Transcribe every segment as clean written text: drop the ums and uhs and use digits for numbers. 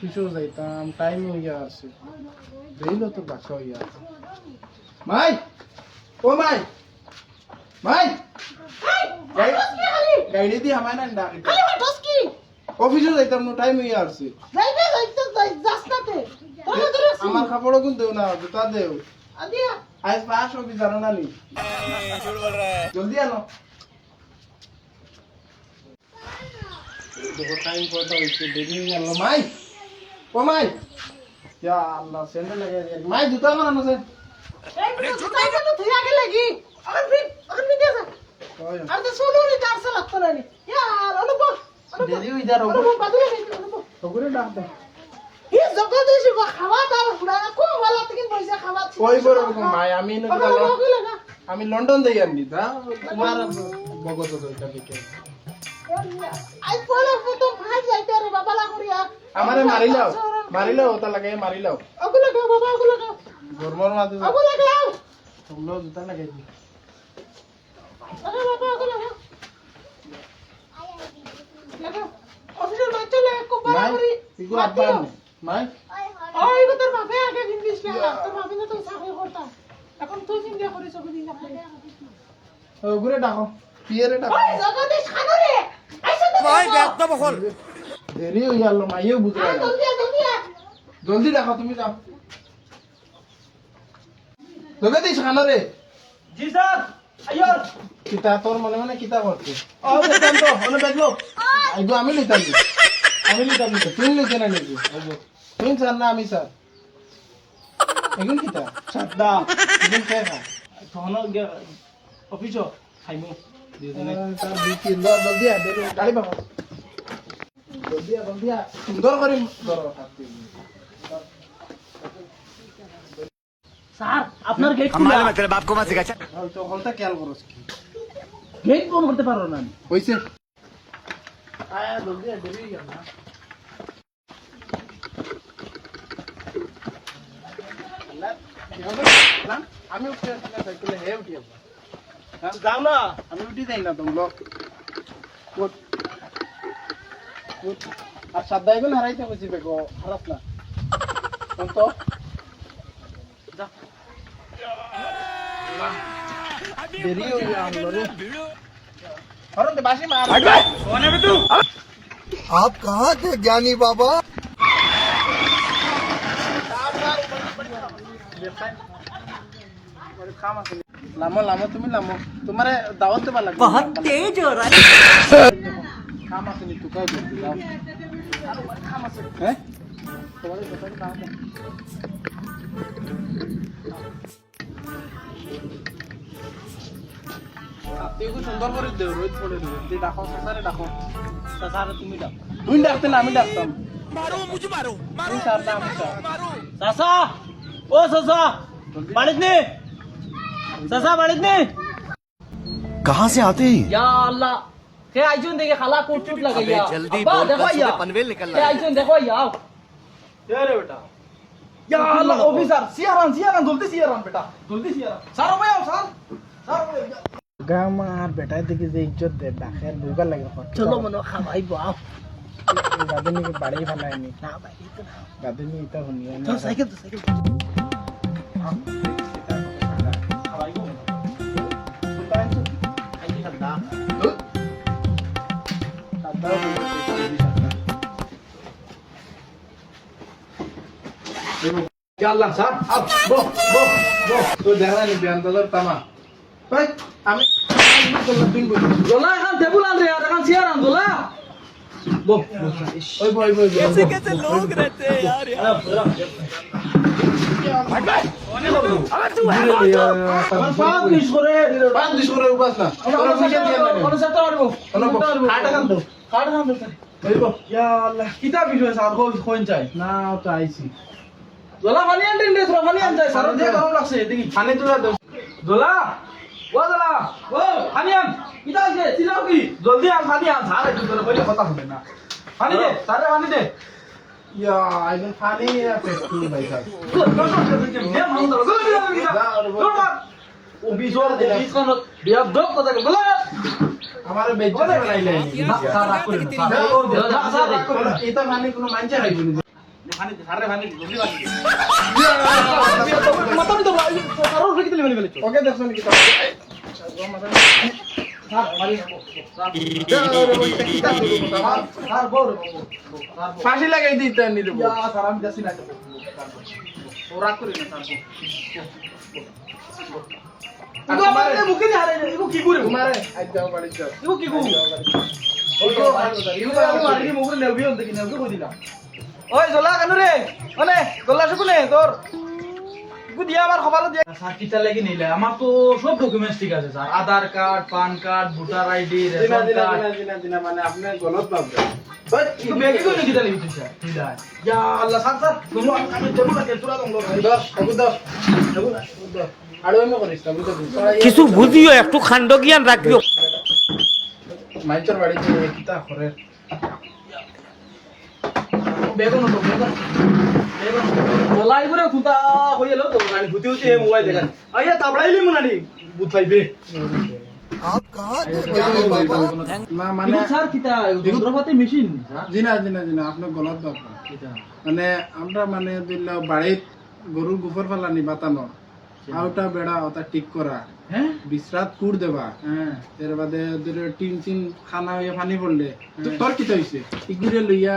অফিসেও যাইতাম, টাইম হইয়া আছে, দেইলো তো বাসা হইয়া আছে। মাই, ও মাই, মাই, গাড়ি দিয়ে আমায় না ডাক। অফিসেও যাইতাম না, টাইম হইয়া আছে। আমার কাপড়ও কিন্তু দেও না, জুতা দেও। আজ পাঁচ অফিস জানো না নি? জলদি আনো। দেখো টাইম কয়টা হইছে, দেরি হয়ে গেল। মাই, ও মাই, ইয়া আল্লাহ, স্যান্ডেল লাগিয়ে দিয়ে। মাই, জুতা আমার আনো স্যার। দেরি হয়ে যা, রঘুরে ডাক দে। আমি লন্ডন যাই আনি, তোমার বগত আমারে মারিলাও তা লাগাই মারিলাও গরমর মাঝে তোমরাও জুতা লাগাই দি। ঘুরে ডাকো, পিয়ারে ডাকো। দেরি হয়ে গেল, মাইও বুঝে জলদি ডাকো, তুমি যাও। তোকে দিস খানো রে? জি স্যার। কিতা তোর মনে মনে কিতা করছে? আমি লিতাম, তুই লিখে না নাকি? তুই স্যার না আমি স্যার? এখন কিতা সাদা এখন কে খা তখন অফিস খাইমু গাড়ি পাবো জলদি সুন্দর করে স্যার আপনার গেট খোলা तेरे बाप को मत सिखा তো হলটা খেয়াল করো গেট বন্ধ করতে পারো না হইছে আয়া জলদি দেরি গেল না আমি উঠে সাইকেলে হে উঠি যাও না আমি উঠি যাই না তোমরা আর সাদ্দাই গুলো হারাইতে বসি বেগো খারাপ না তো দেরি হয়ে গেল রে হরন দে বাসি মার কোনে বে तू आप कहाँ थे ज्ञानी बाबा লামো তুমি লামো তোমারে দাওয়াত দেবা লাগবে बहुत तेज हो रहा है কাম আছে নি তুই কাজ করতে যাও কাম আছে হ্যাঁ তোমারে কথাটা দাও তুই খুব সুন্দর করে দেও রোজ পড়ে দেও তুই ডাকো সাসারে ডাকো সাসারে তুমি ডাক তুই ডাকতে না আমি ডাকতাম मारो मुझे मारो তুই স্যার না আমি স্যার सासा ओ सासा बाड़ित ने सासा बाड़ित ने कहाँ से आते हैं या अल्लाह के आइजून देखे खाला कोट चोट लगा या जल्दी अब्बा बोल देखो सीधे या पनवेल निकलना के है। आइजून देखो या रे बेटा या अल्लाह ऑफिसर सियारान जल्दी सियारान बेटा जल्दी सियारान सारो भाई आओ सार গামার বেটাই দেখি যে ইজ্জত দে ডাকের বুইবার লাগে चलो मनो खावाई बाओ গাদনি কে বাড়ি ফেলায়নি ना भाई तो ना গাদনি এটা শুনিয়া चल साइकिल খাওয়াই গো আল্লাহ স্যার তো দেখা নি বিয়ান্তলার তামা ভাই আমি जोला खान टेबल आन रे यार खान सियारान जोला बो ওই বই कैसे कैसे लोग रहते हैं यार पांच दिस करे পাঁচ দিশ করে উপাস না তোরা বুঝে দিয়ে না কোন সেটা আরবো খাটা কান তো হইব या अल्लाह किता বিষয় স্যার কোন চাই না তো আইছি जोला পানি আনতে দে তোরা পানি আন যায় স্যার দে গরম লাগছে দেখি পানি তুলা দাও जोला ও जोला ও পানি আন কিতা আছে চিলাও কি জলদি আন পানি আন স্যার একটু করে বলে কথা হবে না পানি দে স্যার পানি দে ইয়া আইবেন পানি পেট্রোল ভাই স্যার ও বিজোর দে বিজ কোন বিয়া দক কথা বলে আমারে বেজ্জত বানাইলে স্যার রাখ করে এটা পানি কোনো মানছে খাইবনি পানি দে সারে পানি জলদি পানি দে মাথা তো সারো ফেকি দিলে মানে ফেলেছো ওকে দেখছেন কি তা স্যার মারি স্যার বড় স্যার ফাঁসি লাগাই দিতে নি দেব ইয়া স্যার আমি যাচ্ছি না ওরা করে না স্যার ইগো আমারে মুখে দি হারে ইগো কি করে তোমারে আজ যাও বাড়ি যাও ইগো কি করে ইগো আমি মারি মুখে নেবি অন্তে কি নেবি কই দিলা ওই জলা কানু রে ওনে জলা শুকুনে তোর ইগো দিয়া আমার খবর দিয়া স্যার কিটা লাগি নিলে আমার তো সব ডকুমেন্টস ঠিক আছে sir Aadhaar card PAN card voter ID ration card দিনা মানে আপনি গলত ভাববেন ইগো বেগে কই কিটা লাগি তুই স্যার ঠিক আছে ইয়া আল্লাহ স্যার তোমরা আমি জরুর লাগে তোরা তোমরা দশ কবু দশ আর ওই করিস না বুঝতে কিছু বুঝিও একটু খান্ড জ্ঞান রাখিও মাইচর বাড়িতে কিতা করে বেগুন তো বেগুন বেগুন বলাই করে খুঁতা হই এলো তো গানি ভুতি হচ্ছে মোবাইল দেখেন আইয়া তাবড়াইলি মুনানি বুঝ পাইবে आप कहाँ थे ज्ञानी बाबा না মানে মানে স্যার কিটা যন্ত্রপাতি মেশিন জিনা আপনি গলত ভাববেন কিটা মানে আমরা মানে দিল্লা বাড়িত গরুর গোবর ফেলানি বাতানো আউটা বেড়া ওটা ঠিক করা হ্যাঁ বিশ্রাত কুড় দেবা হ্যাঁ এর বাদে ধরে টিন চিন খানা হইয়া পানি পড়লে তো তোর কি হইছে ইগুরে লইয়া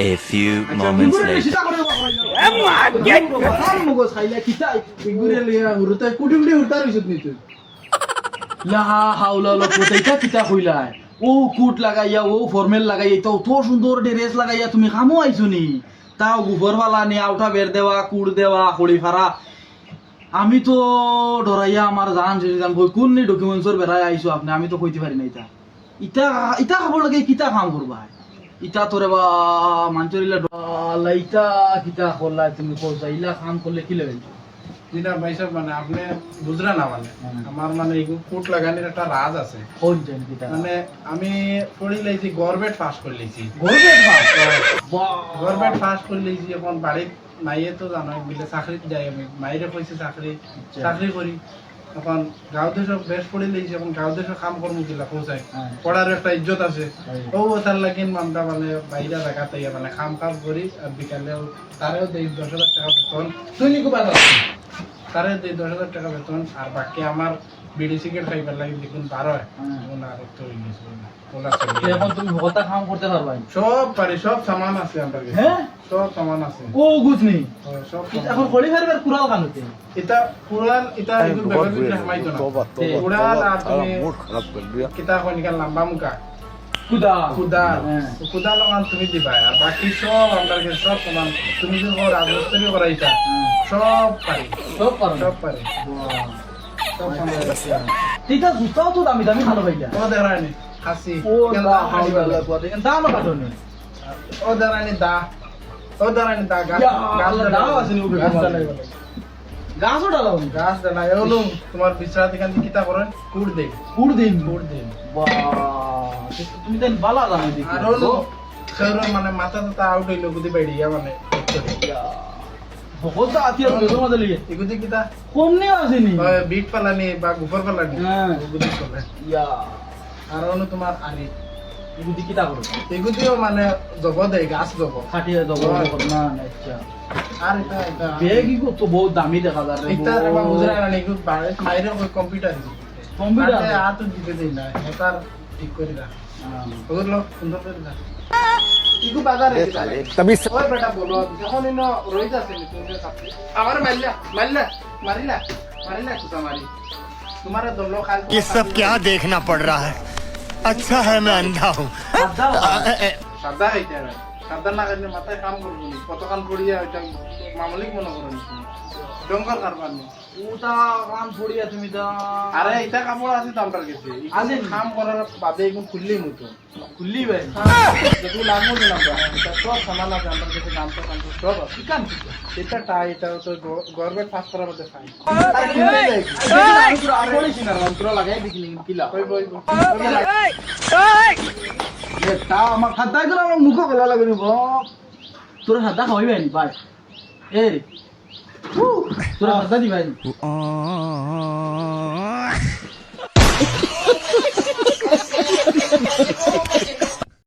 A few moments later. সিধা করে বাবা মগো খাইলা কিটা ইগুরে লইয়া উরতে কুটি কুটি উঠার হইছত নি তুই লা হাওলা লা কোথাইটা কিটা কইলা ও কুট লাগাইয়া ও ফর্মেল লাগাইয়া তো সুন্দর ড্রেস লাগাইয়া তুমি কামো আইছো নি তাও গোবর वाला নি আউটা বের দেওয়া কুড় দেওয়া খড়ি ফারা আমি তো ডরাইয়া আমার জান যান কই কোন নি ডকুমেন্টসর বেরাই আইছো আপনি আমি তো কইতে পারি না ইটা ইটা ইটা খবর লাগে কিটা কাম করবা ইটা তোরে বা মানচরিলা লাইটা কিটা করলা তুমি কইছা ইলা কাম করলে কি লাগে জিনা ভাই সাহেব মানে আপনি বুঝরা না মানে আমার মানে এই কোট লাগানির একটা রাজ আছে কোন জানি কিটা মানে আমি পড়ি লাইছি গভর্নমেন্ট পাস করে লাইছি গভর্নমেন্ট পাস করে লাইছি এখন বাড়িত মাইয়ে তো জানো বিলে চাকরিত যাই আমি মাইরে কইছে চাকরি করি এখন গাঁও দেশ বেশ পড়ি লাইছি এখন গাঁও দেশের কাম কর্ম কিলা পৌঁছায় পড়ার একটা ইজ্জত আছে ও তার লাগিন আমরা মানে বাইরে জায়গাতে মানে কাম করি আর বিকালেও তারেও দেই 10,000 টাকা বেতন তুই নিকো বাজার তারে দেই 10,000 টাকা বেতন আর বাকি আমার বিড়ি সিগারেট খাইবার লাগি দেখুন 12 এখন আর তো হই গেছে ওলা এখন তুমি হতা কাম করতে পারবা সব পারি সব সামান আছে আমার কাছে হ্যাঁ সব সামান আছে ও গুছ নেই সব এখন খড়ি ফেরবার কুড়াল কানুতে এটা পুরান এটা এগুলো বেগার দিতে হামাইতো না পুরান আর তুমি কিতা কোন নিকাল লম্বা মুকা কুদা কুদা লাগান তুমি দিবা আর বাকি সব আমার কাছে সব সামান তুমি যে রাজমিস্ত্রি করাইতা সব পারি সব পারো সব পারি সব সামান আছে তিতা জুতাও তো দামি দামি ভালো ভাইয়া ও দেরানি খাসি ও দা হাওলা কোয়া দেখেন দাম কাটনে ও দেরানি দা গাছ দা আছে নি গাছ ডালাই বলে গাছও ডালাও গাছ ডালাই এলুম তোমার বিশ্রাত এখান থেকে কিতা করেন কুড় দেই কুড় দিন বাহ তুমি দেন বালা দাম দিই আর হলো সেরকম মানে মাথা তো আউট হইলো গুদি বাইড়িয়া মানে বহুত আতি আর বেগো মধ্যে লিয়ে এগুদি কিতা কম নেই আসেনি বিট পালানি বা গোবর পালানি হ্যাঁ গুদি চলে ইয়া আর হলো তোমার আনি এগুদি কিটা করো এগুদিও মানে জব দেয় গাছ জব খাটিয়ে দাও না আচ্ছা আর এটা বেগি কো তো বহুত দামি দেখা যায় এটা আমার বুঝরা না এগুলো বাইরে কম্পিউটার কম্পিউটার আর তো দিতে দেই না এটার ঠিক করে দাও বুঝলো সুন্দর করে দাও ইগু বাজারে तभी ওই বেটা বলো যখন ইনো রইতা আছে তুমি কাছে আমার মারিলা কুতা মারি তোমার দলো খাল ये सब क्या देखना पड़ रहा है अच्छा है मैं अंधा हूँ সাদা হইতে না সাদা না করলে মাথায় কাম করবো নি কতক্ষণ পড়িয়া ওইটা মামলিক মনে করো নি ডঙ্গর কারবার নি ওটা কাম পড়িয়া তুমি দা আরে এটা কাপড় আছে তো আমার কাছে আছে কাম করার বাদে এখন খুললেই মতো খুললি ভাই যেগুলো লাগবো না এটা সব সামান আছে আমার কাছে দাম তো সব আছে কাম এটা টাই এটা তো গভর্নমেন্ট পাস করার মধ্যে ফাইন লাগাই দিছিলি কিলা কই তা আমার খাদ্দাই করে আমার মুখ গলা লাগনি তোর খাদ্দা খাওয়াইবে নি ভাই এই তোর খাদ্দা দিবাই